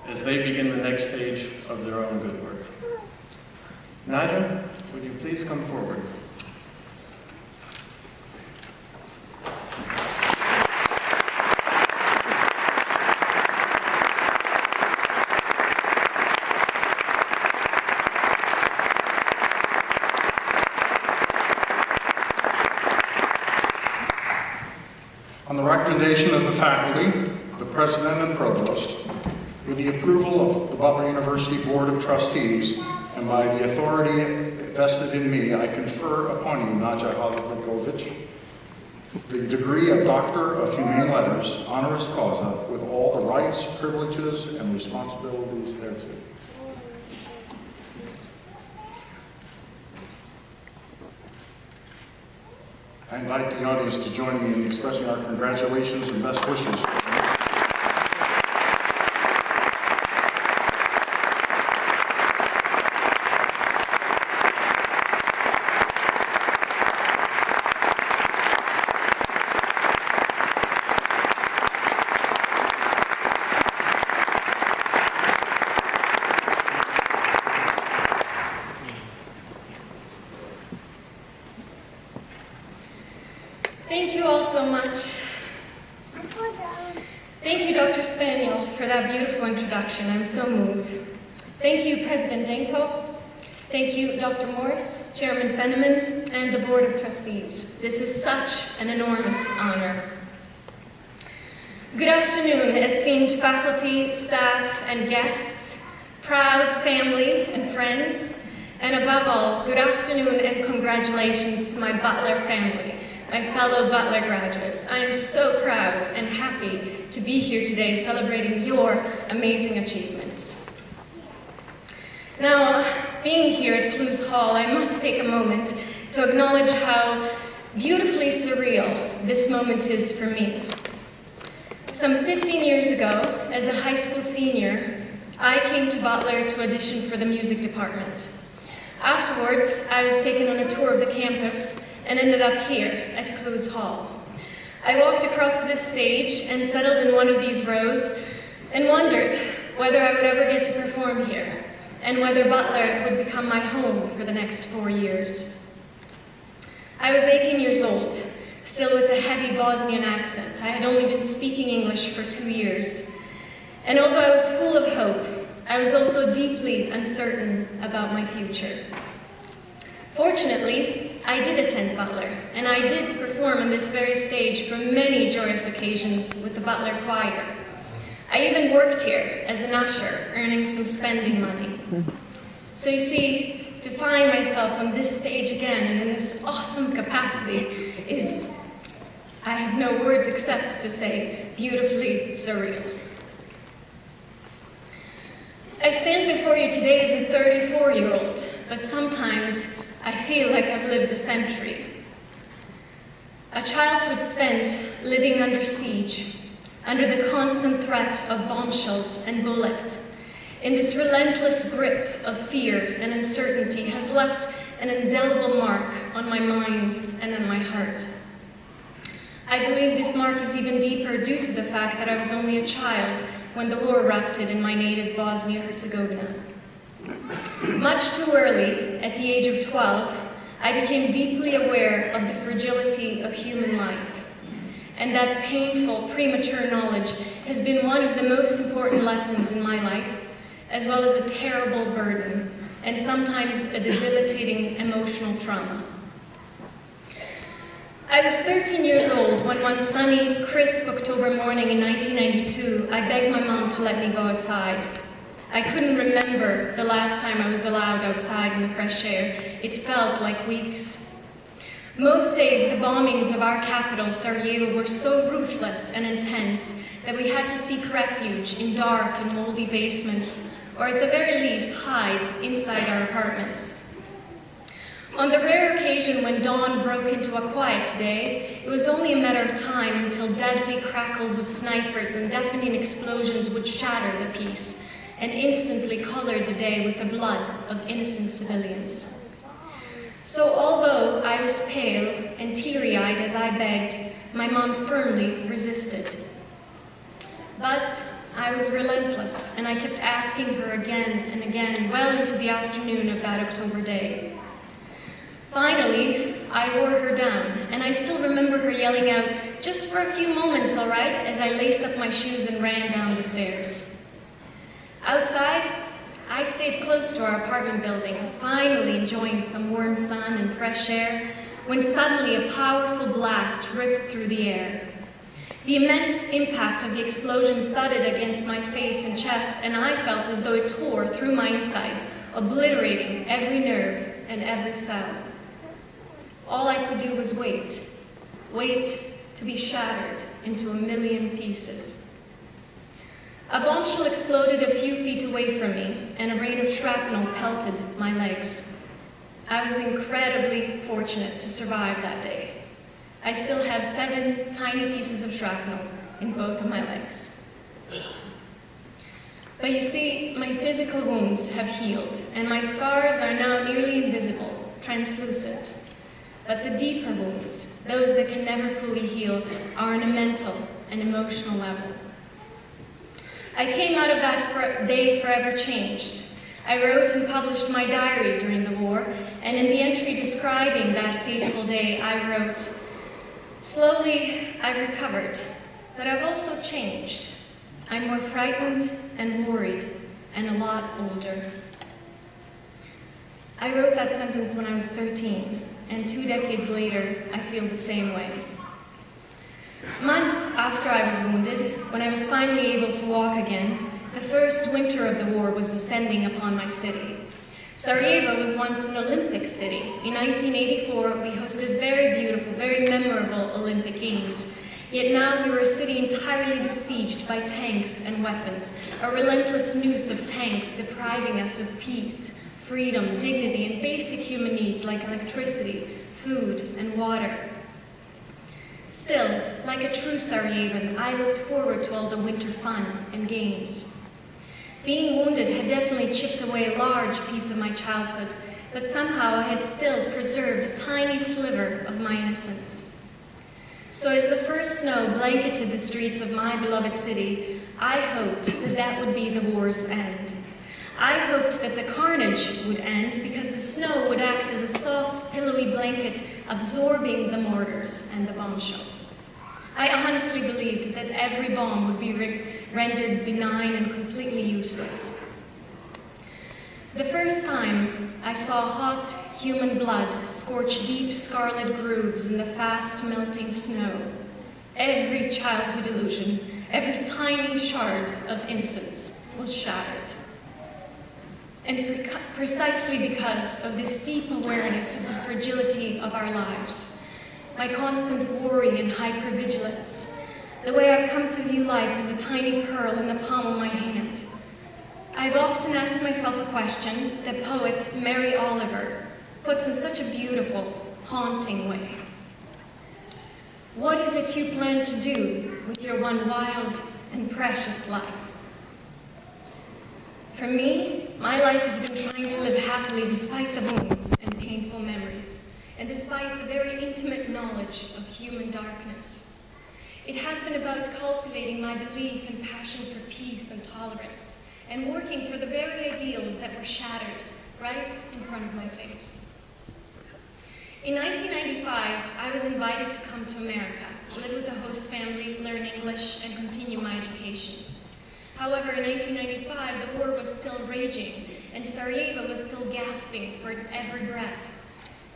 as they begin the next stage of their own good work. Nadja, would you please come forward? On the recommendation of the faculty, the president and provost, with the approval of the Butler University Board of Trustees, and by the authority vested in me, I confer upon you, Nadja Halilbegovich, the degree of Doctor of Humane Letters, honoris causa, with all the rights, privileges, and responsibilities thereto. I invite the audience to join me in expressing our congratulations and best wishes. Thank you all so much. Thank you, Dr. Spaniel, for that beautiful introduction. I'm so moved. Thank you, President Danko. Thank you, Dr. Morris, Chairman Fenneman, and the Board of Trustees. This is such an enormous honor. Good afternoon, esteemed faculty, staff, and guests, proud family and friends, and above all, good afternoon and congratulations to my Butler family, my fellow Butler graduates. I am so proud and happy to be here today celebrating your amazing achievements. Now, being here at Clues Hall, I must take a moment to acknowledge how beautifully surreal this moment is for me. Some 15 years ago, as a high school senior, I came to Butler to audition for the music department. Afterwards, I was taken on a tour of the campus and ended up here at Clues Hall. I walked across this stage and settled in one of these rows and wondered whether I would ever get to perform here and whether Butler would become my home for the next 4 years. I was 18 years old, still with a heavy Bosnian accent. I had only been speaking English for 2 years. And although I was full of hope, I was also deeply uncertain about my future. Fortunately, I did attend Butler, and I did perform on this very stage for many joyous occasions with the Butler Choir. I even worked here as an usher, earning some spending money. So you see, to find myself on this stage again and in this awesome capacity is, I have no words except to say, beautifully surreal. I stand before you today as a 34-year-old, but sometimes I feel like I've lived a century. A childhood spent living under siege, under the constant threat of bombshells and bullets, in this relentless grip of fear and uncertainty has left an indelible mark on my mind and on my heart. I believe this mark is even deeper due to the fact that I was only a child when the war erupted in my native Bosnia-Herzegovina. Much too early, at the age of 12, I became deeply aware of the fragility of human life. And that painful, premature knowledge has been one of the most important lessons in my life, as well as a terrible burden, and sometimes a debilitating emotional trauma. I was 13 years old when one sunny, crisp October morning in 1992, I begged my mom to let me go outside. I couldn't remember the last time I was allowed outside in the fresh air. It felt like weeks. Most days, the bombings of our capital, Sarajevo, were so ruthless and intense that we had to seek refuge in dark and moldy basements, or at the very least, hide inside our apartments. On the rare occasion when dawn broke into a quiet day, it was only a matter of time until deadly crackles of snipers and deafening explosions would shatter the peace and instantly color the day with the blood of innocent civilians. So although I was pale and teary-eyed as I begged, my mom firmly resisted. But I was relentless, and I kept asking her again and again, well into the afternoon of that October day. Finally, I wore her down, and I still remember her yelling out, "Just for a few moments, all right," as I laced up my shoes and ran down the stairs. Outside, I stayed close to our apartment building, finally enjoying some warm sun and fresh air, when suddenly a powerful blast ripped through the air. The immense impact of the explosion thudded against my face and chest, and I felt as though it tore through my insides, obliterating every nerve and every cell. All I could do was wait to be shattered into a million pieces. A bombshell exploded a few feet away from me, and a rain of shrapnel pelted my legs. I was incredibly fortunate to survive that day. I still have 7 tiny pieces of shrapnel in both of my legs. But you see, my physical wounds have healed, and my scars are now nearly invisible, translucent. But the deeper wounds, those that can never fully heal, are on a mental and emotional level. I came out of that day forever changed. I wrote and published my diary during the war, and in the entry describing that fateful day, I wrote, "Slowly, I've recovered, but I've also changed. I'm more frightened and worried, and a lot older." I wrote that sentence when I was 13, and 2 decades later, I feel the same way. Months after I was wounded, when I was finally able to walk again, the first winter of the war was descending upon my city. Sarajevo was once an Olympic city. In 1984, we hosted very beautiful, very memorable Olympic Games. Yet now we were a city entirely besieged by tanks and weapons, a relentless noose of tanks depriving us of peace, freedom, dignity, and basic human needs like electricity, food, and water. Still, like a true Sarajevan, I looked forward to all the winter fun and games. Being wounded had definitely chipped away a large piece of my childhood, but somehow I had still preserved a tiny sliver of my innocence. So as the first snow blanketed the streets of my beloved city, I hoped that that would be the war's end. I hoped that the carnage would end because the snow would act as a soft, pillowy blanket absorbing the mortars and the bombshells. I honestly believed that every bomb would be rendered benign and completely useless. The first time I saw hot human blood scorch deep scarlet grooves in the fast melting snow, every childhood illusion, every tiny shard of innocence was shattered. And precisely because of this deep awareness of the fragility of our lives, my constant worry and hypervigilance, the way I've come to view life as a tiny pearl in the palm of my hand, I've often asked myself a question that poet Mary Oliver puts in such a beautiful, haunting way. What is it you plan to do with your one wild and precious life? For me, my life has been trying to live happily despite the wounds and painful memories, and despite the very intimate knowledge of human darkness. It has been about cultivating my belief and passion for peace and tolerance, and working for the very ideals that were shattered right in front of my face. In 1995, I was invited to come to America, live with a host family, learn English, and continue my education. However, in 1995, the war was still raging, and Sarajevo was still gasping for its every breath.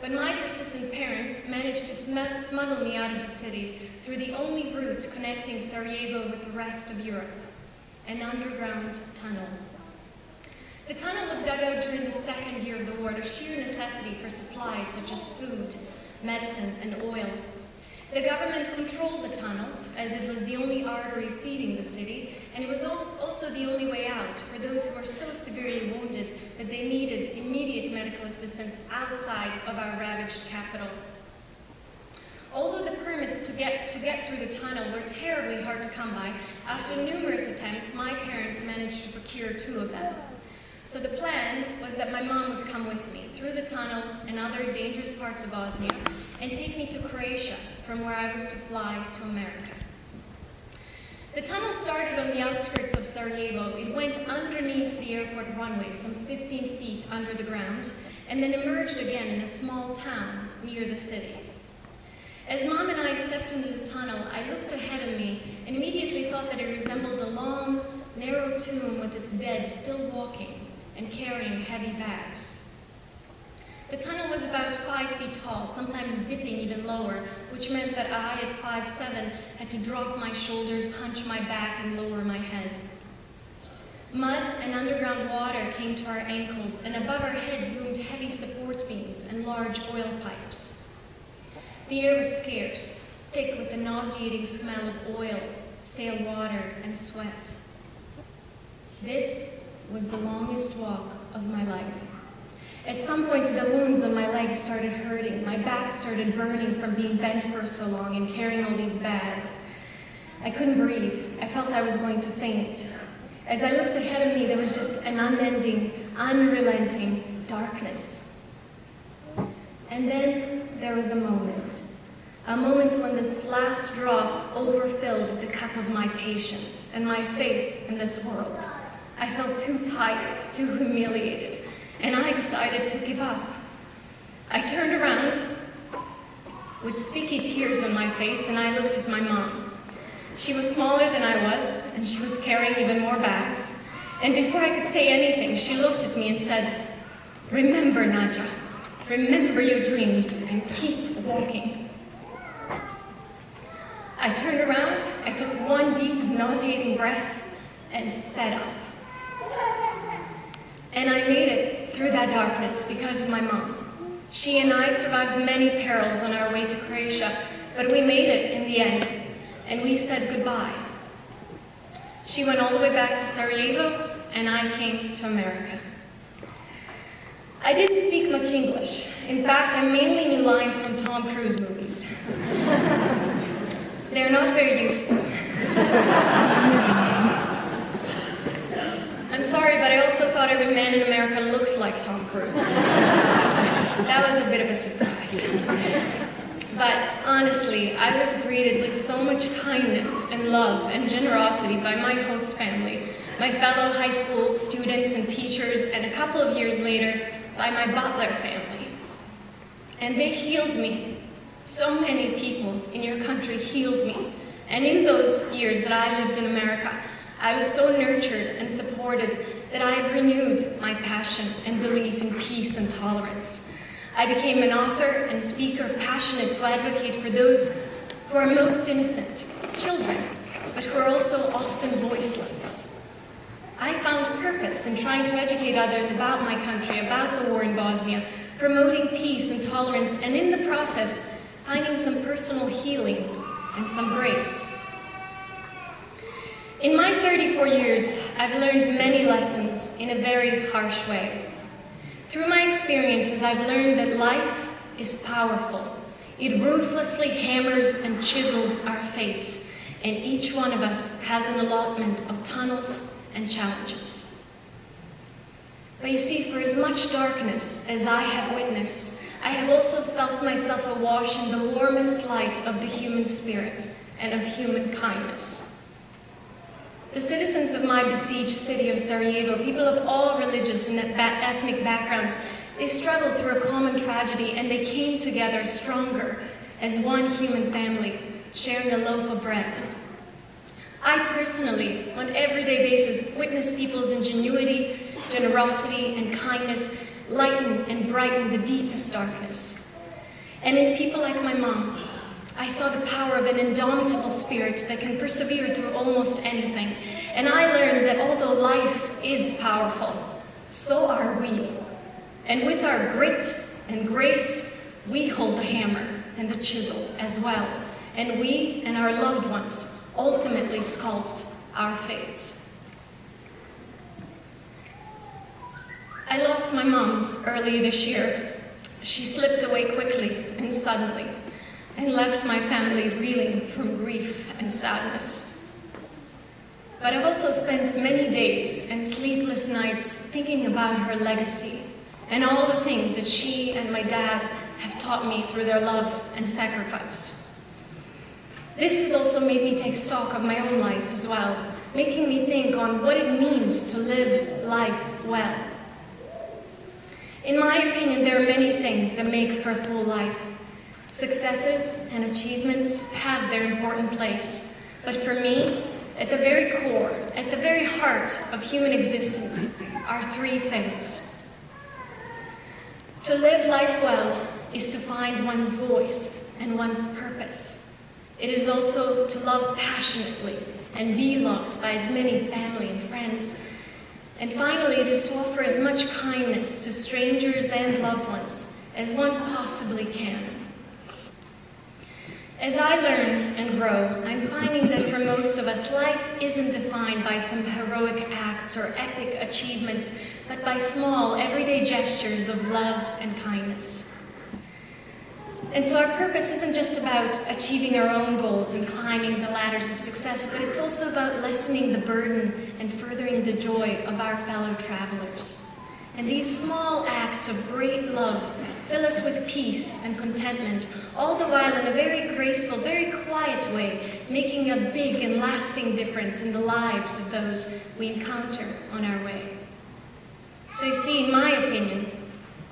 But my persistent parents managed to smuggle me out of the city through the only route connecting Sarajevo with the rest of Europe, an underground tunnel. The tunnel was dug out during the second year of the war out of sheer necessity for supplies such as food, medicine, and oil. The government controlled the tunnel, as it was the only artery feeding the city, and it was also the only way out for those who were so severely wounded that they needed immediate medical assistance outside of our ravaged capital. Although the permits to get through the tunnel were terribly hard to come by, after numerous attempts, my parents managed to procure 2 of them. So the plan was that my mom would come with me through the tunnel and other dangerous parts of Bosnia and take me to Croatia, from where I was to fly to America. The tunnel started on the outskirts of Sarajevo. It went underneath the airport runway, some 15 feet under the ground, and then emerged again in a small town near the city. As Mom and I stepped into the tunnel, I looked ahead of me and immediately thought that it resembled a long, narrow tomb with its dead still walking and carrying heavy bags. The tunnel was about 5 feet tall, sometimes dipping even lower, which meant that I, at 5'7", had to drop my shoulders, hunch my back, and lower my head. Mud and underground water came to our ankles, and above our heads loomed heavy support beams and large oil pipes. The air was scarce, thick with the nauseating smell of oil, stale water, and sweat. This was the longest walk of my life. At some point, the wounds on my legs started hurting. My back started burning from being bent for so long and carrying all these bags. I couldn't breathe. I felt I was going to faint. As I looked ahead of me, there was just an unending, unrelenting darkness. And then there was a moment when this last drop overfilled the cup of my patience and my faith in this world. I felt too tired, too humiliated, and I decided to give up. I turned around with sticky tears on my face, and I looked at my mom. She was smaller than I was, and she was carrying even more bags. And before I could say anything, she looked at me and said, "Remember, Nadja, remember your dreams and keep walking." I turned around, I took one deep, nauseating breath, and sped up. And I made it through that darkness because of my mom. She and I survived many perils on our way to Croatia, but we made it in the end, and we said goodbye. She went all the way back to Sarajevo, and I came to America. I didn't speak much English. In fact, I mainly knew lines from Tom Cruise movies. They're not very useful. I'm sorry, but I also thought every man in America looked like Tom Cruise. That was a bit of a surprise. But honestly, I was greeted with so much kindness and love and generosity by my host family, my fellow high school students and teachers, and a couple of years later, by my Butler family. And they healed me. So many people in your country healed me. And in those years that I lived in America, I was so nurtured and supported that I have renewed my passion and belief in peace and tolerance. I became an author and speaker passionate to advocate for those who are most innocent, children, but who are also often voiceless. I found purpose in trying to educate others about my country, about the war in Bosnia, promoting peace and tolerance, and in the process, finding some personal healing and some grace. In my 34 years, I've learned many lessons in a very harsh way. Through my experiences, I've learned that life is powerful. It ruthlessly hammers and chisels our fates, and each one of us has an allotment of tunnels and challenges. But you see, for as much darkness as I have witnessed, I have also felt myself awash in the warmest light of the human spirit and of human kindness. The citizens of my besieged city of Sarajevo, people of all religious and ethnic backgrounds, they struggled through a common tragedy, and they came together stronger as one human family, sharing a loaf of bread. I personally, on an everyday basis, witness people's ingenuity, generosity, and kindness lighten and brighten the deepest darkness. And in people like my mom, I saw the power of an indomitable spirit that can persevere through almost anything. And I learned that although life is powerful, so are we. And with our grit and grace, we hold the hammer and the chisel as well. And we and our loved ones ultimately sculpt our fates. I lost my mom early this year. She slipped away quickly and suddenly, and left my family reeling from grief and sadness. But I've also spent many days and sleepless nights thinking about her legacy and all the things that she and my dad have taught me through their love and sacrifice. This has also made me take stock of my own life as well, making me think on what it means to live life well. In my opinion, there are many things that make for a full life. Successes and achievements have their important place, but for me, at the very core, at the very heart of human existence, are three things. To live life well is to find one's voice and one's purpose. It is also to love passionately and be loved by as many family and friends. And finally, it is to offer as much kindness to strangers and loved ones as one possibly can. As I learn and grow, I'm finding that for most of us, life isn't defined by some heroic acts or epic achievements, but by small, everyday gestures of love and kindness. And so our purpose isn't just about achieving our own goals and climbing the ladders of success, but it's also about lessening the burden and furthering the joy of our fellow travelers. And these small acts of great love fill us with peace and contentment, all the while in a very graceful, very quiet way, making a big and lasting difference in the lives of those we encounter on our way. So you see, in my opinion,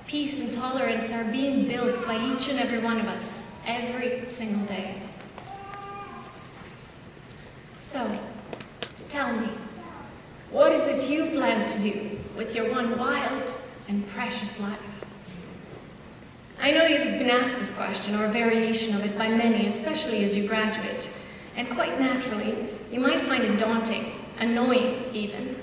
peace and tolerance are being built by each and every one of us, every single day. So, tell me, what is it you plan to do with your one wild and precious life? I know you've been asked this question, or a variation of it, by many, especially as you graduate. And quite naturally, you might find it daunting, annoying even.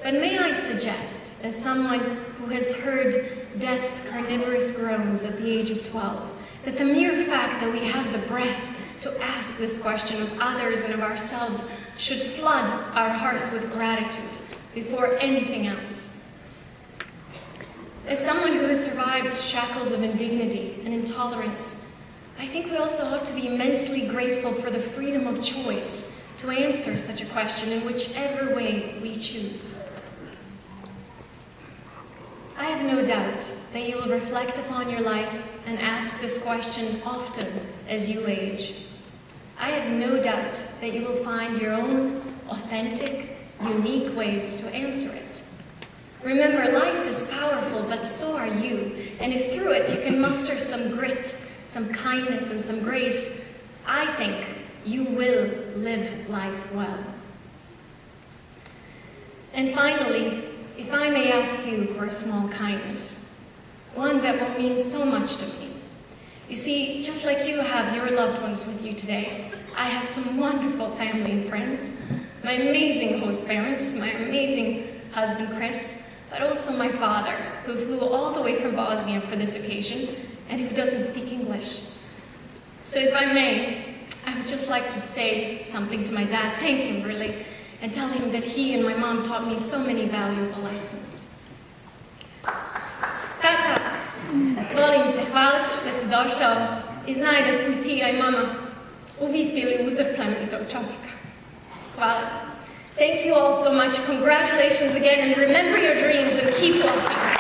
But may I suggest, as someone who has heard death's carnivorous groans at the age of 12, that the mere fact that we have the breath to ask this question of others and of ourselves should flood our hearts with gratitude before anything else. As someone who has survived shackles of indignity and intolerance, I think we also ought to be immensely grateful for the freedom of choice to answer such a question in whichever way we choose. I have no doubt that you will reflect upon your life and ask this question often as you age. I have no doubt that you will find your own authentic, unique ways to answer it. Remember, life is powerful, but so are you. And if through it you can muster some grit, some kindness, and some grace, I think you will live life well. And finally, if I may ask you for a small kindness, one that will mean so much to me. You see, just like you have your loved ones with you today, I have some wonderful family and friends, my amazing host parents, my amazing husband Chris, but also my father, who flew all the way from Bosnia for this occasion, and who doesn't speak English. So if I may, I would just like to say something to my dad, thank him really, and tell him that he and my mom taught me so many valuable lessons. Tata, volim te hvaliti što si došao i znaj da si mi ti, a i mama uvijek bili uzor plemenitog čovjeka. Hvala ti. Thank you all so much. Congratulations again, and remember your dreams and keep walking.